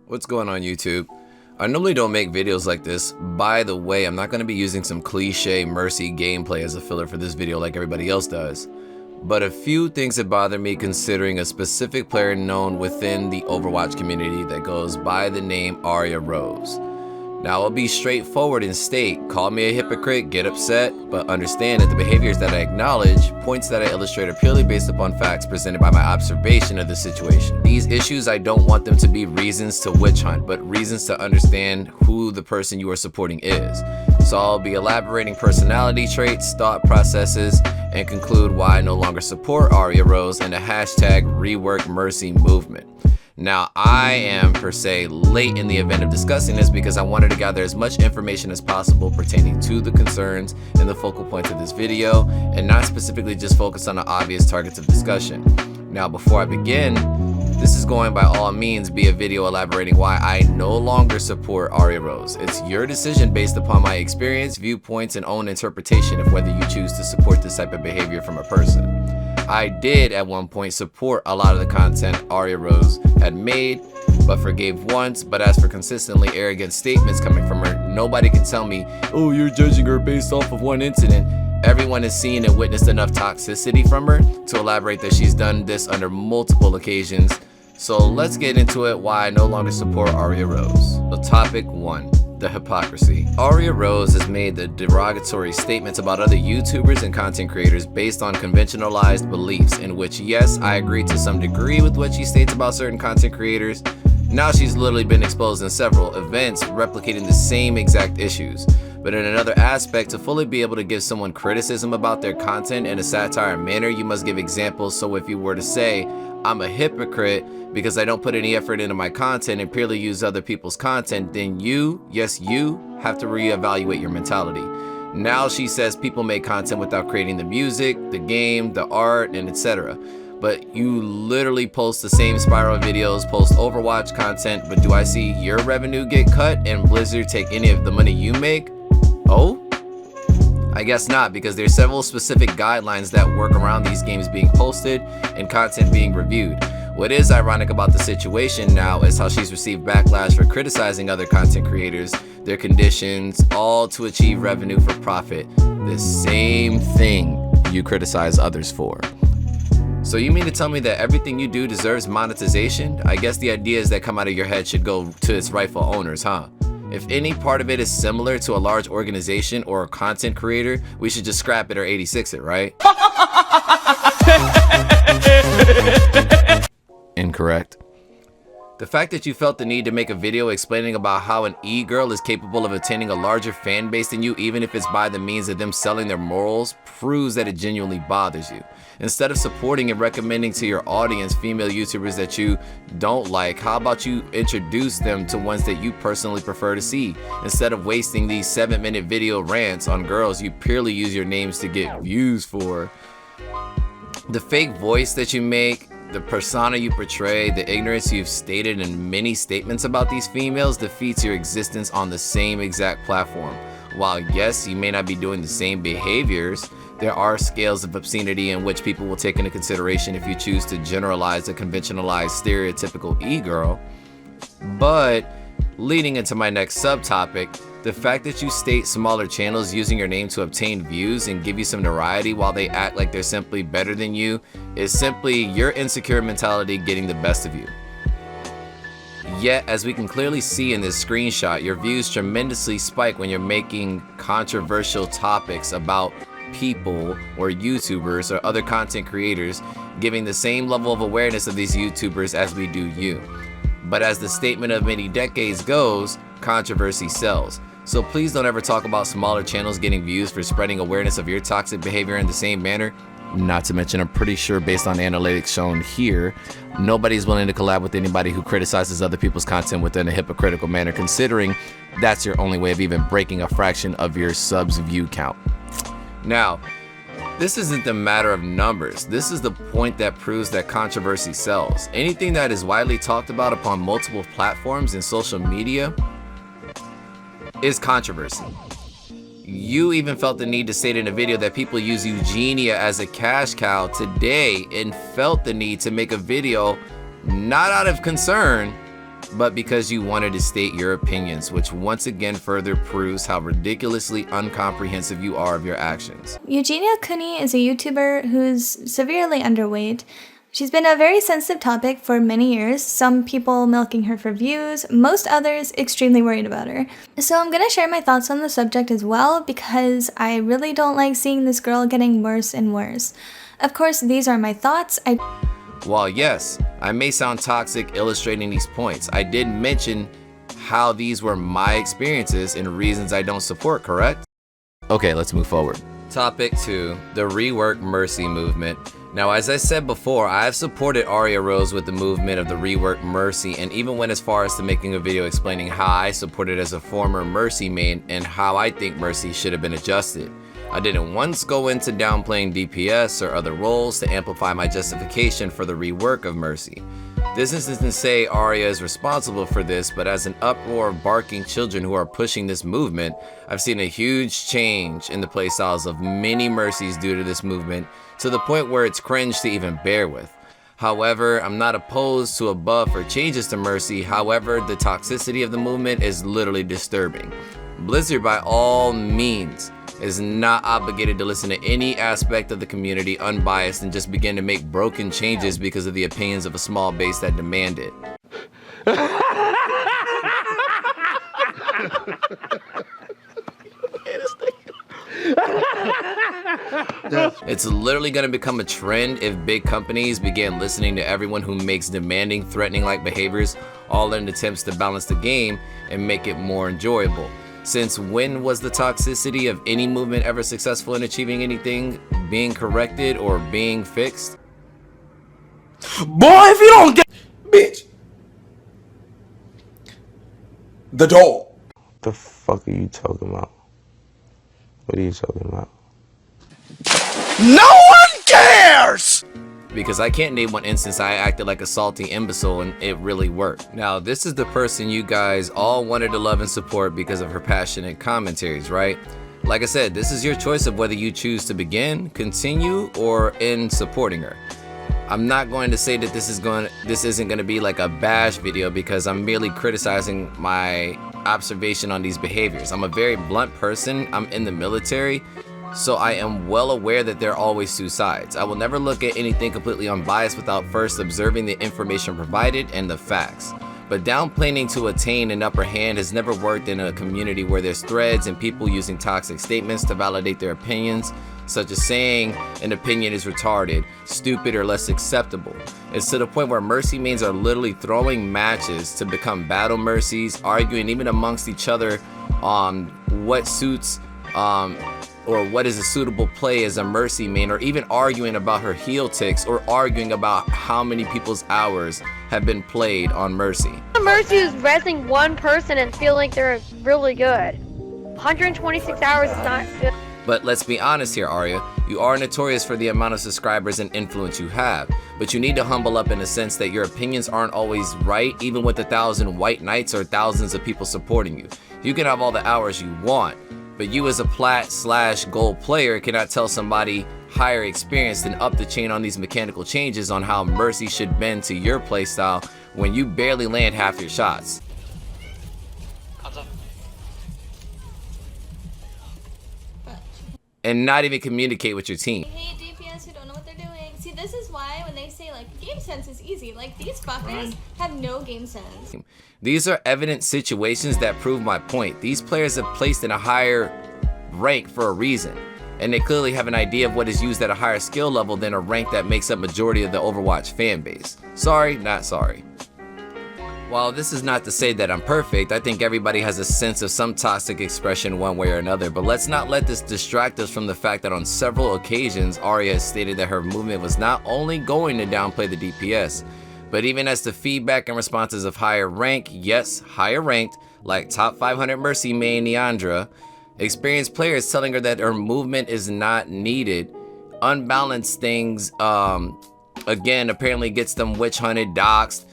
What's going on YouTube? I normally don't make videos like this. By the way, I'm not going to be using some cliche Mercy gameplay as a filler for this video like everybody else does. But a few things that bother me considering a specific player known within the Overwatch community that goes by the name Aria Rose. Now I'll be straightforward and state, call me a hypocrite, get upset, but understand that the behaviors that I acknowledge, points that I illustrate are purely based upon facts presented by my observation of the situation. These issues, I don't want them to be reasons to witch hunt, but reasons to understand who the person you are supporting is. So I'll be elaborating personality traits, thought processes, and conclude why I no longer support Aria Rose and the hashtag Rework Mercy movement. Now, I am per se late in the event of discussing this because I wanted to gather as much information as possible pertaining to the concerns and the focal points of this video, and not specifically just focus on the obvious targets of discussion. Now, before I begin, this is going by all means be a video elaborating why I no longer support Aria Rose. It's your decision based upon my experience, viewpoints, and own interpretation of whether you choose to support this type of behavior from a person. I did at one point support a lot of the content Aria Rose had made, but forgave once. But as for consistently arrogant statements coming from her, nobody can tell me, oh, you're judging her based off of one incident. Everyone has seen and witnessed enough toxicity from her to elaborate that she's done this under multiple occasions. So let's get into it why I no longer support Aria Rose. So topic 1. The hypocrisy. Aria Rose has made the derogatory statements about other YouTubers and content creators based on conventionalized beliefs, in which, yes, I agree to some degree with what she states about certain content creators. Now she's literally been exposed in several events replicating the same exact issues. But in another aspect, to fully be able to give someone criticism about their content in a satire manner, you must give examples. So if you were to say, I'm a hypocrite because I don't put any effort into my content and purely use other people's content, then you, yes you, have to reevaluate your mentality. Now she says people make content without creating the music, the game, the art, and etc. But you literally post the same spiral videos, post Overwatch content, but do I see your revenue get cut and Blizzard take any of the money you make? Oh? I guess not, because there's several specific guidelines that work around these games being posted and content being reviewed. What is ironic about the situation now is how she's received backlash for criticizing other content creators, their conditions, all to achieve revenue for profit. The same thing you criticize others for. So you mean to tell me that everything you do deserves monetization? I guess the ideas that come out of your head should go to its rightful owners, huh? If any part of it is similar to a large organization or a content creator, we should just scrap it or 86 it, right? Incorrect. The fact that you felt the need to make a video explaining about how an e-girl is capable of attaining a larger fan base than you, even if it's by the means of them selling their morals, proves that it genuinely bothers you. Instead of supporting and recommending to your audience female YouTubers that you don't like, how about you introduce them to ones that you personally prefer to see? Instead of wasting these 7-minute video rants on girls you purely use your names to get views for. The fake voice that you make, the persona you portray, the ignorance you've stated in many statements about these females defeats your existence on the same exact platform. While yes, you may not be doing the same behaviors, there are scales of obscenity in which people will take into consideration if you choose to generalize a conventionalized stereotypical e-girl. But leading into my next subtopic, the fact that you state smaller channels using your name to obtain views and give you some notoriety while they act like they're simply better than you is simply your insecure mentality getting the best of you. Yet, as we can clearly see in this screenshot, your views tremendously spike when you're making controversial topics about people or YouTubers or other content creators, giving the same level of awareness of these YouTubers as we do you. But as the statement of many decades goes, controversy sells. So please don't ever talk about smaller channels getting views for spreading awareness of your toxic behavior in the same manner. Not to mention, I'm pretty sure based on analytics shown here, nobody's willing to collab with anybody who criticizes other people's content within a hypocritical manner, considering that's your only way of even breaking a fraction of your subs view count. Now, this isn't the matter of numbers. This is the point that proves that controversy sells. Anything that is widely talked about upon multiple platforms and social media is controversy. You even felt the need to state in a video that people use Eugenia as a cash cow today and felt the need to make a video not out of concern, but because you wanted to state your opinions, which once again further proves how ridiculously uncomprehensive you are of your actions. Eugenia Kuni is a YouTuber who's severely underweight. She's been a very sensitive topic for many years, some people milking her for views, most others extremely worried about her. So I'm gonna share my thoughts on the subject as well because I really don't like seeing this girl getting worse and worse. Of course, these are my thoughts. While yes, I may sound toxic illustrating these points, I did mention how these were my experiences and reasons I don't support, correct? Okay, let's move forward. Topic 2, the Rework Mercy movement. Now, as I said before, I have supported Aria Rose with the movement of the Rework Mercy and even went as far as to making a video explaining how I supported as a former Mercy main and how I think Mercy should have been adjusted. I didn't once go into downplaying DPS or other roles to amplify my justification for the rework of Mercy. This isn't to say Aria is responsible for this, but as an uproar of barking children who are pushing this movement, I've seen a huge change in the playstyles of many Mercies due to this movement, to the point where it's cringe to even bear with. However, I'm not opposed to a buff or changes to Mercy, however, the toxicity of the movement is literally disturbing. Blizzard, by all means, is not obligated to listen to any aspect of the community unbiased and just begin to make broken changes because of the opinions of a small base that demand it. It's literally going to become a trend if big companies begin listening to everyone who makes demanding, threatening-like behaviors, all in attempts to balance the game and make it more enjoyable. Since when was the toxicity of any movement ever successful in achieving anything being corrected or being fixed? Boy, if you don't get... Bitch. The door. What the fuck are you talking about? What are you talking about? No one cares! Because I can't name one instance I acted like a salty imbecile and it really worked. Now, this is the person you guys all wanted to love and support because of her passionate commentaries, right? Like I said, this is your choice of whether you choose to begin, continue, or end supporting her. I'm not going to say that this isn't going to be like a bash video because I'm merely criticizing my observation on these behaviors. I'm a very blunt person. I'm in the military. So I am well aware that there are always two sides. I will never look at anything completely unbiased without first observing the information provided and the facts. But downplaying to attain an upper hand has never worked in a community where there's threads and people using toxic statements to validate their opinions, such as saying an opinion is retarded, stupid, or less acceptable. It's to the point where Mercy mains are literally throwing matches to become battle Mercies, arguing even amongst each other on what suits or what is a suitable play as a Mercy main, or even arguing about her heal ticks, or arguing about how many people's hours have been played on Mercy. Mercy is rezzing one person and feel like they're really good. 126 hours is not good. But let's be honest here, Aria. You are notorious for the amount of subscribers and influence you have, but you need to humble up in the sense that your opinions aren't always right, even with 1,000 white knights or thousands of people supporting you. You can have all the hours you want, but you as a plat/gold player cannot tell somebody higher experienced and up the chain on these mechanical changes on how Mercy should bend to your playstyle when you barely land half your shots. And not even communicate with your team. I hate DPS who don't know what they're doing. See, this is why when they say like game sense is easy, like these fuckers have no game sense. These are evident situations that prove my point. These players have placed in a higher rank for a reason, and they clearly have an idea of what is used at a higher skill level than a rank that makes up majority of the Overwatch fan base. Sorry, not sorry. While this is not to say that I'm perfect, I think everybody has a sense of some toxic expression one way or another, but let's not let this distract us from the fact that on several occasions, Aria has stated that her movement was not only going to downplay the DPS, but even as the feedback and responses of higher rank, yes, higher ranked, like top 500 Mercy main Neandra, experienced players telling her that her movement is not needed, unbalanced things, again, apparently gets them witch hunted, doxxed,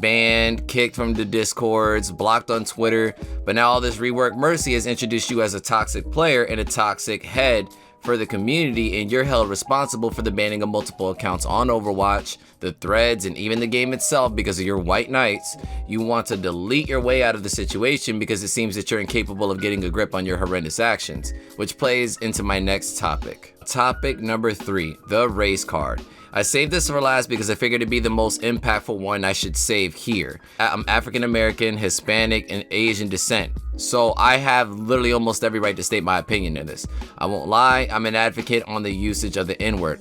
banned, kicked from the discords, blocked on Twitter, but now all this Rework Mercy has introduced you as a toxic player and a toxic head for the community, and you're held responsible for the banning of multiple accounts on Overwatch, the threads, and even the game itself because of your white knights, you want to delete your way out of the situation because it seems that you're incapable of getting a grip on your horrendous actions, which plays into my next topic. Topic number 3, the race card. I saved this for last because I figured it'd be the most impactful one I should save here. I'm African American, Hispanic, and Asian descent, so I have literally almost every right to state my opinion in this. I won't lie, I'm an advocate on the usage of the N-word,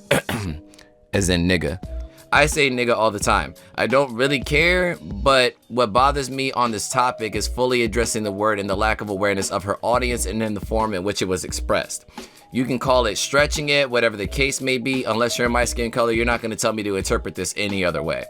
as in nigga. I say nigga all the time. I don't really care, but what bothers me on this topic is fully addressing the word and the lack of awareness of her audience and in the form in which it was expressed. You can call it stretching it, whatever the case may be. Unless you're my skin color, you're not going to tell me to interpret this any other way.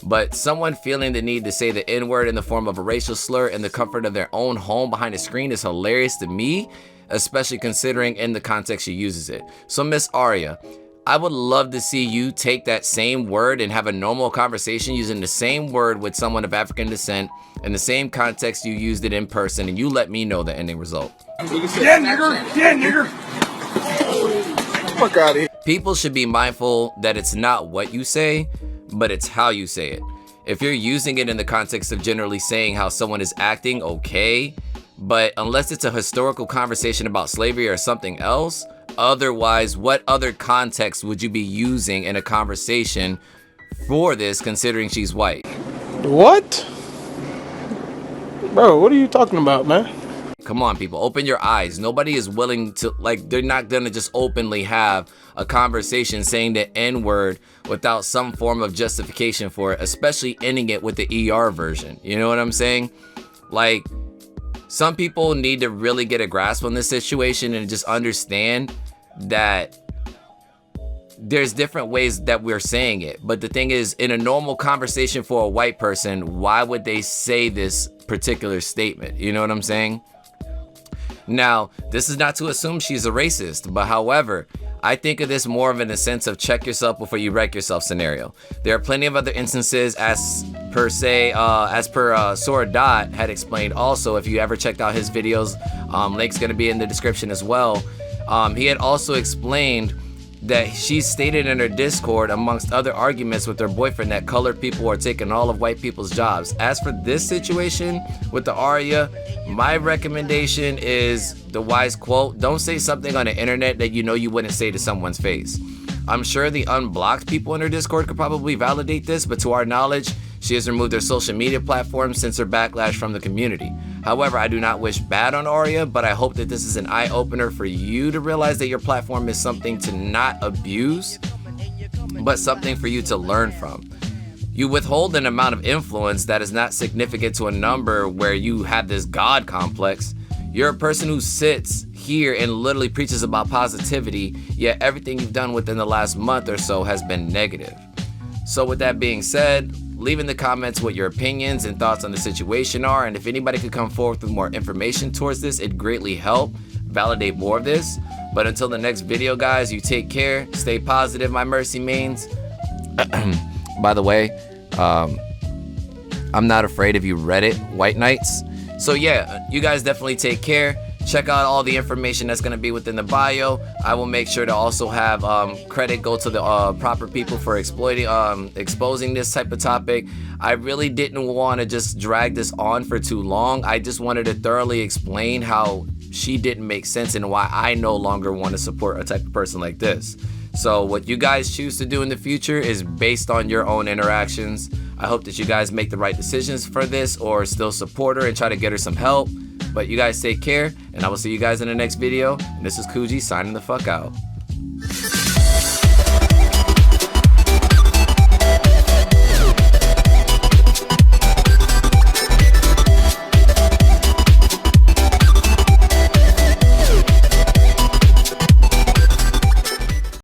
But someone feeling the need to say the N-word in the form of a racial slur in the comfort of their own home behind a screen is hilarious to me, especially considering in the context she uses it. So Miss Aria, I would love to see you take that same word and have a normal conversation using the same word with someone of African descent in the same context you used it in person, and you let me know the ending result. Yeah, nigger! Yeah, nigger! Fuck out of here. People should be mindful that it's not what you say, but it's how you say it. If you're using it in the context of generally saying how someone is acting, okay, but unless it's a historical conversation about slavery or something else, otherwise, what other context would you be using in a conversation for this, considering she's white? What? Bro, what are you talking about, man? Come on, people, open your eyes. Nobody is willing to, like, they're not gonna just openly have a conversation saying the N-word without some form of justification for it, especially ending it with the ER version. You know what I'm saying? Like, some people need to really get a grasp on this situation and just understand that there's different ways that we're saying it. But the thing is, in a normal conversation for a white person, why would they say this particular statement? You know what I'm saying? Now, this is not to assume she's a racist, but however, I think of this more of in a sense of check yourself before you wreck yourself scenario. There are plenty of other instances as per Soradot had explained also. If you ever checked out his videos, link's gonna be in the description as well. He had also explained that she stated in her Discord, amongst other arguments with her boyfriend, that colored people are taking all of white people's jobs. As for this situation with the Aria, my recommendation is the wise quote: don't say something on the internet that you know you wouldn't say to someone's face. I'm sure the unblocked people in her Discord could probably validate this, but to our knowledge, she has removed her social media platform since her backlash from the community. However, I do not wish bad on Aria, but I hope that this is an eye-opener for you to realize that your platform is something to not abuse, but something for you to learn from. You withhold an amount of influence that is not significant to a number where you have this God complex. You're a person who sits here and literally preaches about positivity, yet everything you've done within the last month or so has been negative. So with that being said, leave in the comments what your opinions and thoughts on the situation are, and if anybody could come forth with more information towards this, it'd greatly help validate more of this. But until the next video, guys, you take care, stay positive, my mercy mains. By the way, I'm not afraid of you Reddit white knights. So yeah, you guys definitely take care. Check out all the information that's going to be within the bio. I will make sure to also have credit go to the proper people for exposing this type of topic. I really didn't want to just drag this on for too long. I just wanted to thoroughly explain how she didn't make sense and why I no longer want to support a type of person like this. So what you guys choose to do in the future is based on your own interactions. I hope that you guys make the right decisions for this, or still support her and try to get her some help. But you guys take care, and I will see you guys in the next video. And this is Kuji signing the fuck out.